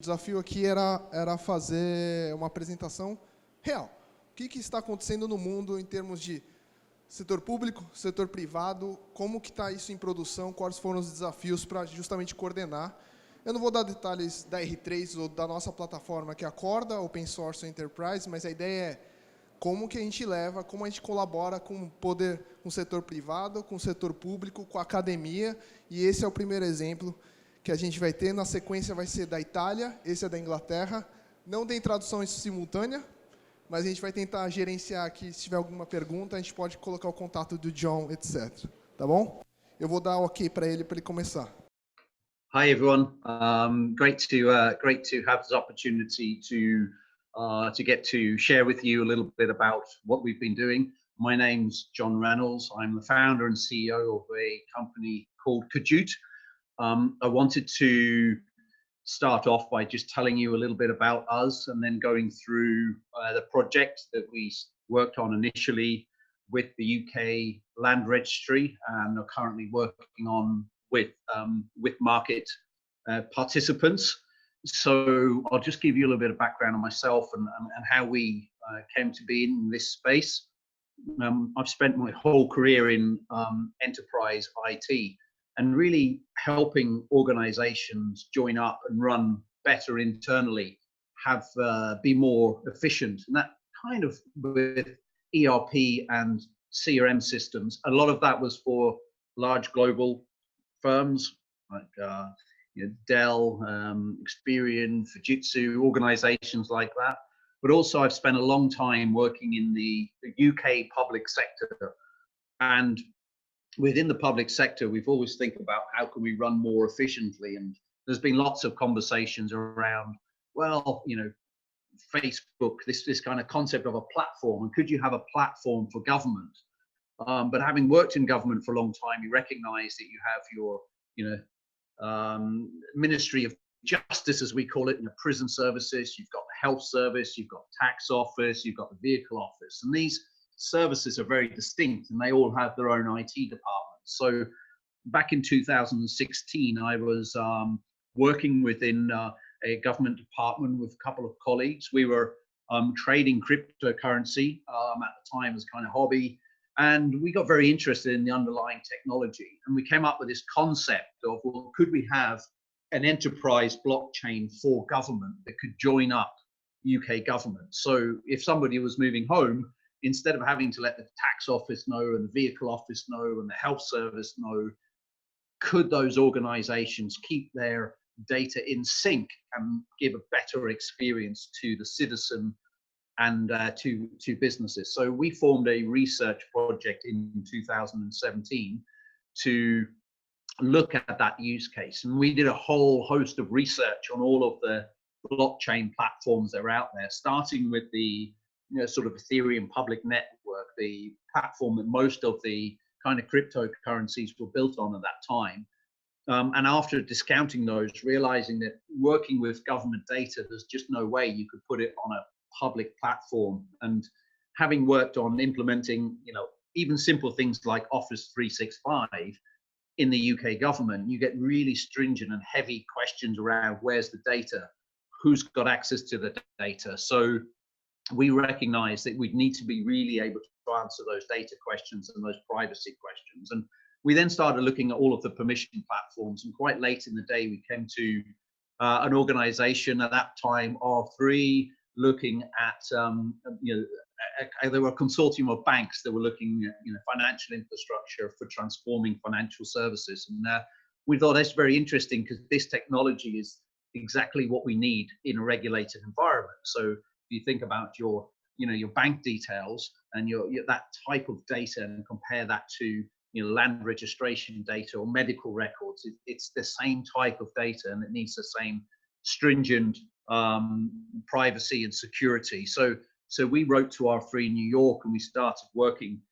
O desafio aqui era fazer uma apresentação real. O que está acontecendo no mundo em termos de setor público, setor privado, como que está isso em produção, quais foram os desafios para justamente coordenar. Eu não vou dar detalhes da R3 ou da nossa plataforma, que é a Corda, Open Source Enterprise, mas a ideia é como que a gente leva, como a gente colabora com o poder, com o setor privado, com o setor público, com a academia, e esse é o primeiro exemplo que a gente vai ter. Na sequência vai ser da Itália, esse é da Inglaterra. Não tem tradução simultânea, mas a gente vai tentar gerenciar aqui. Se tiver alguma pergunta, a gente pode colocar o contato do John, etc. Tá bom? Eu vou dar ok para ele começar. Hi everyone. Great to have this opportunity to get to share with you a little bit about what we've been doing. My name's John Reynolds. I'm the founder and CEO of a company called COADJUTE. I wanted to start off by just telling you a little bit about us and then going through the project that we worked on initially with the UK Land Registry and are currently working on with market participants. So I'll just give you a little bit of background on myself and how we came to be in this space. I've spent my whole career in enterprise IT and really helping organizations join up and run better internally, be more efficient. And that kind of with ERP and CRM systems, a lot of that was for large global firms like Dell, Experian, Fujitsu, organizations like that. But also I've spent a long time working in the UK public sector. And within the public sector, we've always think about how can we run more efficiently. And there's been lots of conversations around, well, Facebook, this kind of concept of a platform, and could you have a platform for government? But having worked in government for a long time, you recognize that you have your, Ministry of Justice, as we call it, prison services, you've got the health service, you've got the tax office, you've got the vehicle office. And these services are very distinct and they all have their own IT departments. So back in 2016, I was working within a government department with a couple of colleagues. We were trading cryptocurrency at the time as kind of hobby. And we got very interested in the underlying technology. And we came up with this concept of, well, could we have an enterprise blockchain for government that could join up UK government? So if somebody was moving home, instead of having to let the tax office know and the vehicle office know and the health service know, could those organizations keep their data in sync and give a better experience to the citizen and to businesses? So we formed a research project in 2017 to look at that use case. And we did a whole host of research on all of the blockchain platforms that are out there, starting with the sort of Ethereum public network, the platform that most of the kind of cryptocurrencies were built on at that time. And after discounting those, realizing that working with government data, there's just no way you could put it on a public platform. And having worked on implementing, even simple things like Office 365 in the UK government, you get really stringent and heavy questions around where's the data, who's got access to the data. So we recognize that we'd need to be really able to answer those data questions and those privacy questions. And we then started looking at all of the permission platforms, and quite late in the day, we came to an organization at that time, R3, looking at, they were a consortium of banks that were looking at, financial infrastructure for transforming financial services. And we thought that's very interesting because this technology is exactly what we need in a regulated environment. So if you think about your bank details and your that type of data and compare that to land registration data or medical records, it's the same type of data and it needs the same stringent privacy and security. So we wrote to R3 in New York and we started working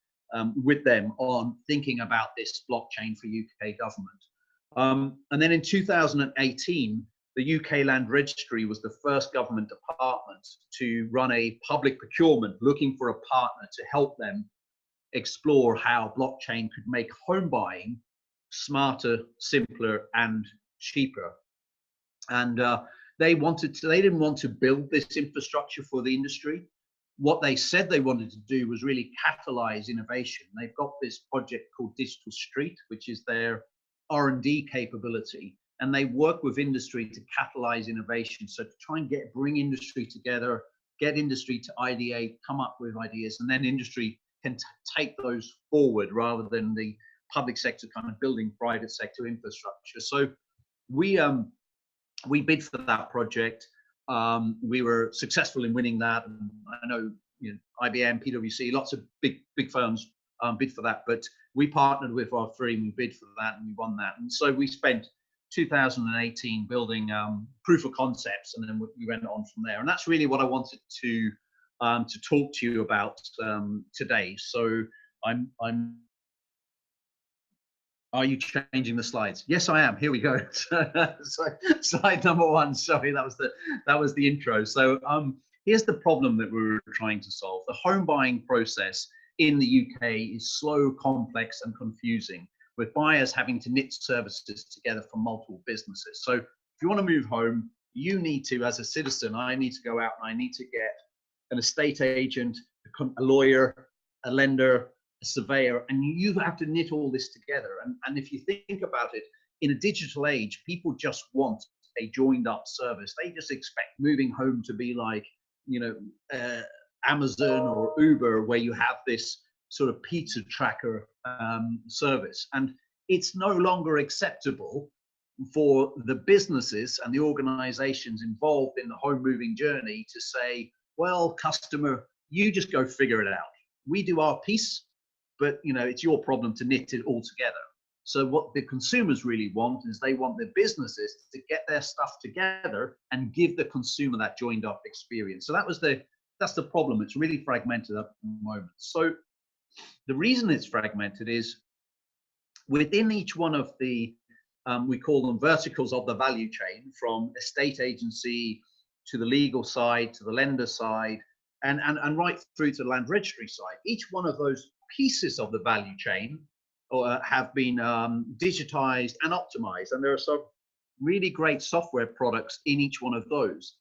with them on thinking about this blockchain for UK government. And then in 2018, the UK Land Registry was the first government department to run a public procurement looking for a partner to help them explore how blockchain could make home buying smarter, simpler, and cheaper. And they didn't want to build this infrastructure for the industry. What they said they wanted to do was really catalyze innovation. They've got this project called Digital Street, which is their R&D capability, and they work with industry to catalyze innovation. So to try and bring industry together, get industry to ideate, come up with ideas, and then industry can take those forward rather than the public sector kind of building private sector infrastructure. So we bid for that project. We were successful in winning that. And I know, IBM, PwC, lots of big firms bid for that. But we partnered with R3 and we bid for that and we won that. And so we spent 2018 building proof of concepts, and then we went on from there. And that's really what I wanted to talk to you about today. So are you changing the slides? Yes, I am. Here we go. So slide number 1. Sorry, that was the intro. So here's the problem that we were trying to solve. The home buying process in the UK is slow, complex, and confusing, with buyers having to knit services together from multiple businesses. So if you want to move home, you need to, as a citizen, I need to go out and I need to get an estate agent, a lawyer, a lender, a surveyor, and you have to knit all this together. And if you think about it, in a digital age, people just want a joined up service. They just expect moving home to be like, Amazon or Uber, where you have this sort of pizza tracker service. And it's no longer acceptable for the businesses and the organizations involved in the home moving journey to say, well, customer, you just go figure it out. We do our piece, but it's your problem to knit it all together. So what the consumers really want is they want their businesses to get their stuff together and give the consumer that joined up experience. So that's the problem. It's really fragmented at the moment. So the reason it's fragmented is within each one of the, we call them verticals of the value chain, from estate agency to the legal side, to the lender side, and right through to the land registry side. Each one of those pieces of the value chain have been digitized and optimized, and there are some really great software products in each one of those.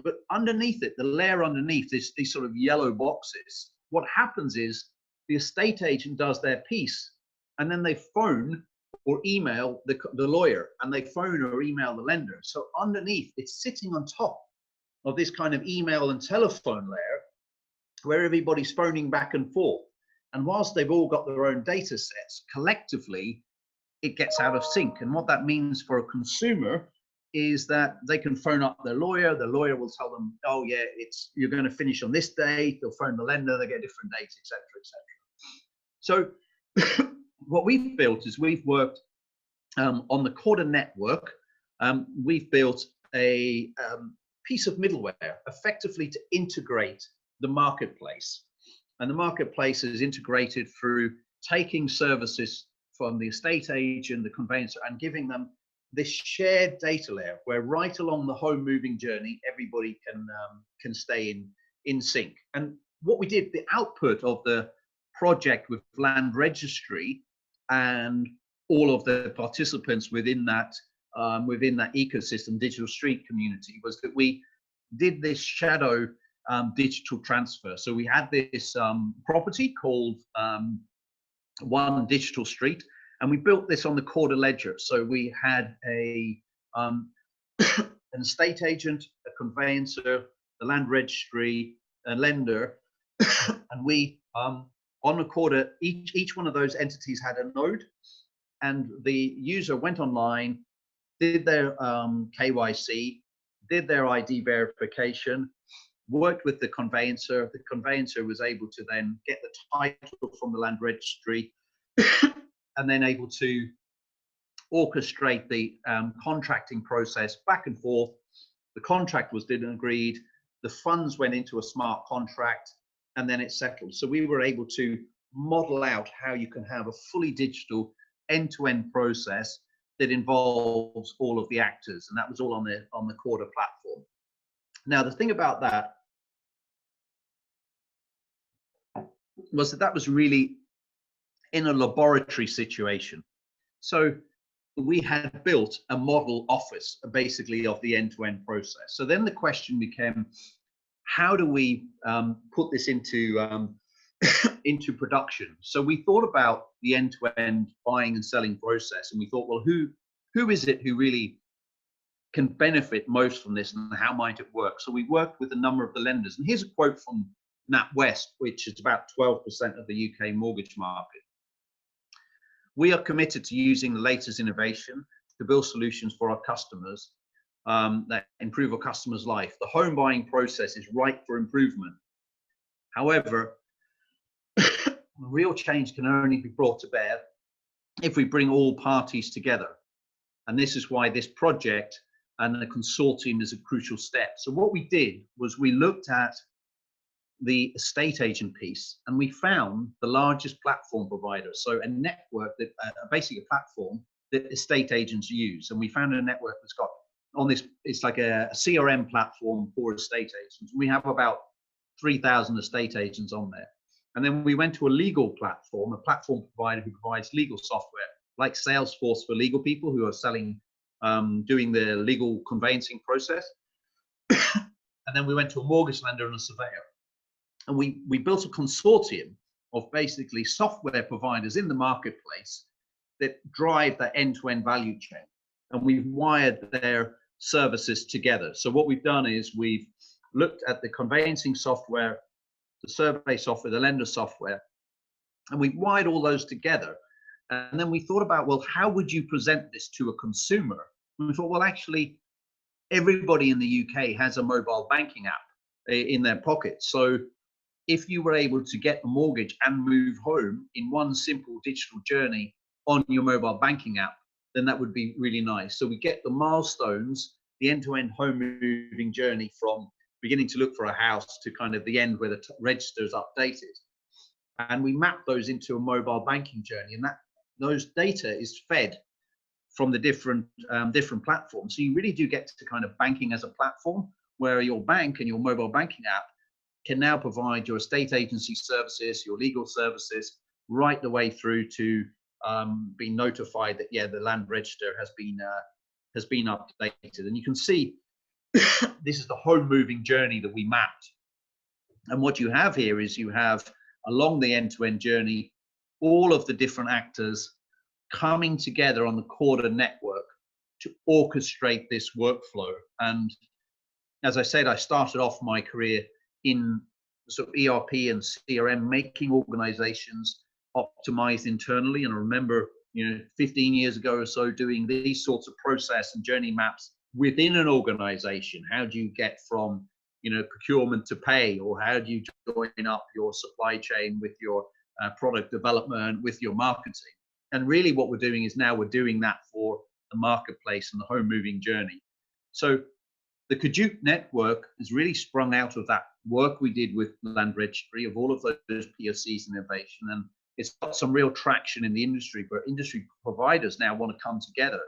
But underneath it, the layer underneath is these sort of yellow boxes. What happens is the estate agent does their piece, and then they phone or email the lawyer, and they phone or email the lender. So underneath, it's sitting on top of this kind of email and telephone layer where everybody's phoning back and forth. And whilst they've all got their own data sets, collectively, it gets out of sync. And what that means for a consumer is that they can phone up their lawyer. The lawyer will tell them, oh yeah, you're going to finish on this date. They'll phone the lender, they get a different date, etc., etc. So what we've built is we've worked on the COADJUTE network. We've built a piece of middleware effectively to integrate the marketplace. And the marketplace is integrated through taking services from the estate agent, the conveyancer, and giving them this shared data layer where right along the home moving journey, everybody can stay in sync. And what we did, the output of the project with land registry and all of the participants within that ecosystem, Digital Street community, was that we did this shadow digital transfer. So we had this property called One Digital Street, and we built this on the COADJUTE ledger. So we had an estate agent, a conveyancer, the land registry, a lender, and we on the COADJUTE, each one of those entities had a node, and the user went online, did their KYC, did their ID verification, worked with the conveyancer. The conveyancer was able to then get the title from the land registry and then able to orchestrate the contracting process back and forth. The contract was then agreed, the funds went into a smart contract, and then it settled. So we were able to model out how you can have a fully digital end-to-end process that involves all of the actors, and that was all on the COADJUTE platform. Now, the thing about that was that was really in a laboratory situation. So we had built a model office basically of the end-to-end process. So then the question became, how do we put this into into production? So we thought about the end-to-end buying and selling process, and we thought, well, who is it who really can benefit most from this, and how might it work? So we worked with a number of the lenders, and here's a quote from NatWest, which is about 12% of the UK mortgage market. We are committed to using the latest innovation to build solutions for our customers that improve our customers' life. The home buying process is ripe for improvement. However, real change can only be brought to bear if we bring all parties together. And this is why this project and the consortium is a crucial step. So what we did was we looked at the estate agent piece, and we found the largest platform provider. So a network that basically a platform that estate agents use. And we found a network that's got on this, it's like a CRM platform for estate agents. We have about 3,000 estate agents on there. And then we went to a legal platform, a platform provider who provides legal software, like Salesforce for legal people who are selling, doing the legal conveyancing process. And then we went to a mortgage lender and a surveyor. And we built a consortium of basically software providers in the marketplace that drive that end-to-end value chain. And we've wired their services together. So what we've done is we've looked at the conveyancing software, the survey software, the lender software, and we've wired all those together. And then we thought about, well, how would you present this to a consumer? And we thought, well, actually, everybody in the UK has a mobile banking app in their pocket. So if you were able to get a mortgage and move home in one simple digital journey on your mobile banking app, then that would be really nice. So we get the milestones, the end-to-end home moving journey from beginning to look for a house to kind of the end where the register is updated. And we map those into a mobile banking journey, and those data is fed from the different platforms. So you really do get to kind of banking as a platform, where your bank and your mobile banking app can now provide your estate agency services, your legal services, right the way through to being notified that, yeah, the land register has been updated. And you can see this is the home moving journey that we mapped. And what you have here is you have, along the end-to-end journey, all of the different actors coming together on the Corda network to orchestrate this workflow. And as I said, I started off my career in sort of ERP and CRM, making organizations optimized internally. And I remember, 15 years ago or so, doing these sorts of process and journey maps within an organization. How do you get from, procurement to pay, or how do you join up your supply chain with your product development, with your marketing? And really what we're doing is now we're doing that for the marketplace and the home moving journey. So the COADJUTE network has really sprung out of that work we did with Land Registry, of all of those POCs and innovation. And it's got some real traction in the industry, where industry providers now want to come together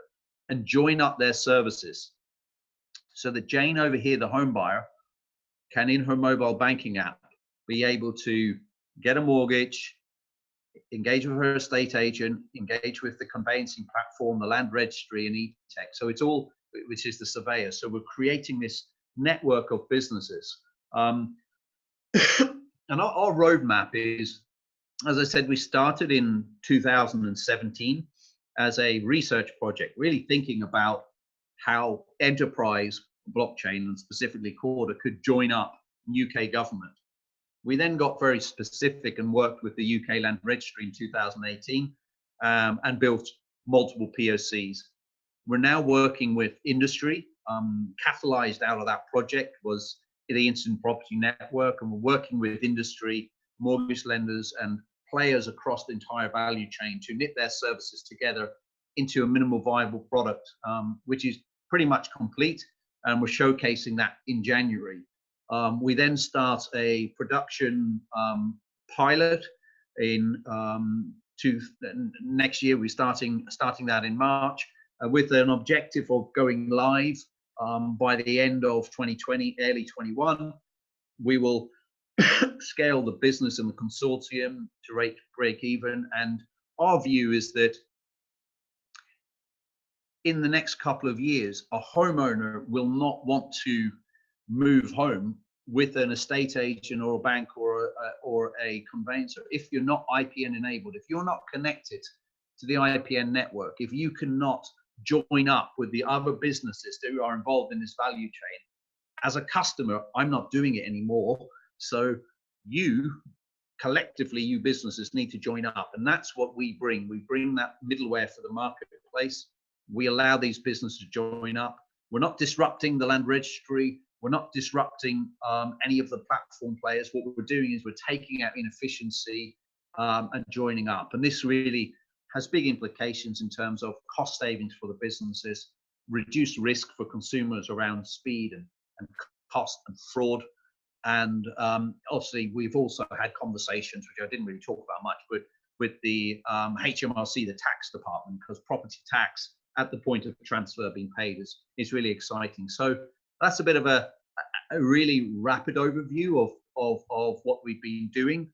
and join up their services, so that Jane over here, the home buyer, can, in her mobile banking app, be able to get a mortgage, engage with her estate agent, engage with the conveyancing platform, the land registry, and e-tech. So it's all, which is the surveyor. So we're creating this network of businesses. And our roadmap is, as I said, we started in 2017 as a research project, really thinking about how enterprise blockchain, and specifically Corda, could join up UK government. We then got very specific and worked with the UK Land Registry in 2018 and built multiple POCs. We're now working with industry. Catalyzed out of that project was the Instant Property Network, and we're working with industry, mortgage lenders, and players across the entire value chain to knit their services together into a minimal viable product, which is pretty much complete, and we're showcasing that in January. We then start a production pilot in next year. We're starting that in March with an objective of going live by the end of 2020, early 21. We will scale the business and the consortium to break even. And our view is that in the next couple of years, a homeowner will not want to move home with an estate agent or a bank or a conveyancer if you're not IPN enabled, if you're not connected to the IPN network, if you cannot join up with the other businesses who are involved in this value chain. As a customer, I'm not doing it anymore. So you collectively, you businesses need to join up. And that's what we bring. We bring that middleware for the marketplace. We allow these businesses to join up. We're not disrupting the land registry. We're not disrupting any of the platform players. What we're doing is we're taking out inefficiency and joining up. And this really has big implications in terms of cost savings for the businesses, reduced risk for consumers around speed and cost and fraud. And obviously, we've also had conversations, which I didn't really talk about much, but with the HMRC, the tax department, because property tax at the point of transfer being paid is really exciting. So that's a bit of a really rapid overview of what we've been doing.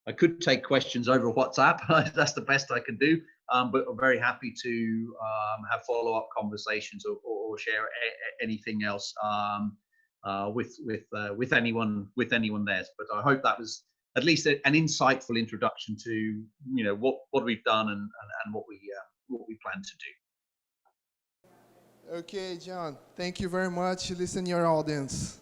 I could take questions over WhatsApp. That's the best I can do. But I'm very happy to have follow-up conversations or share anything else with anyone there. But I hope that was at least an insightful introduction to what we've done and what we plan to do. Okay, John. Thank you very much. Listen, your audience.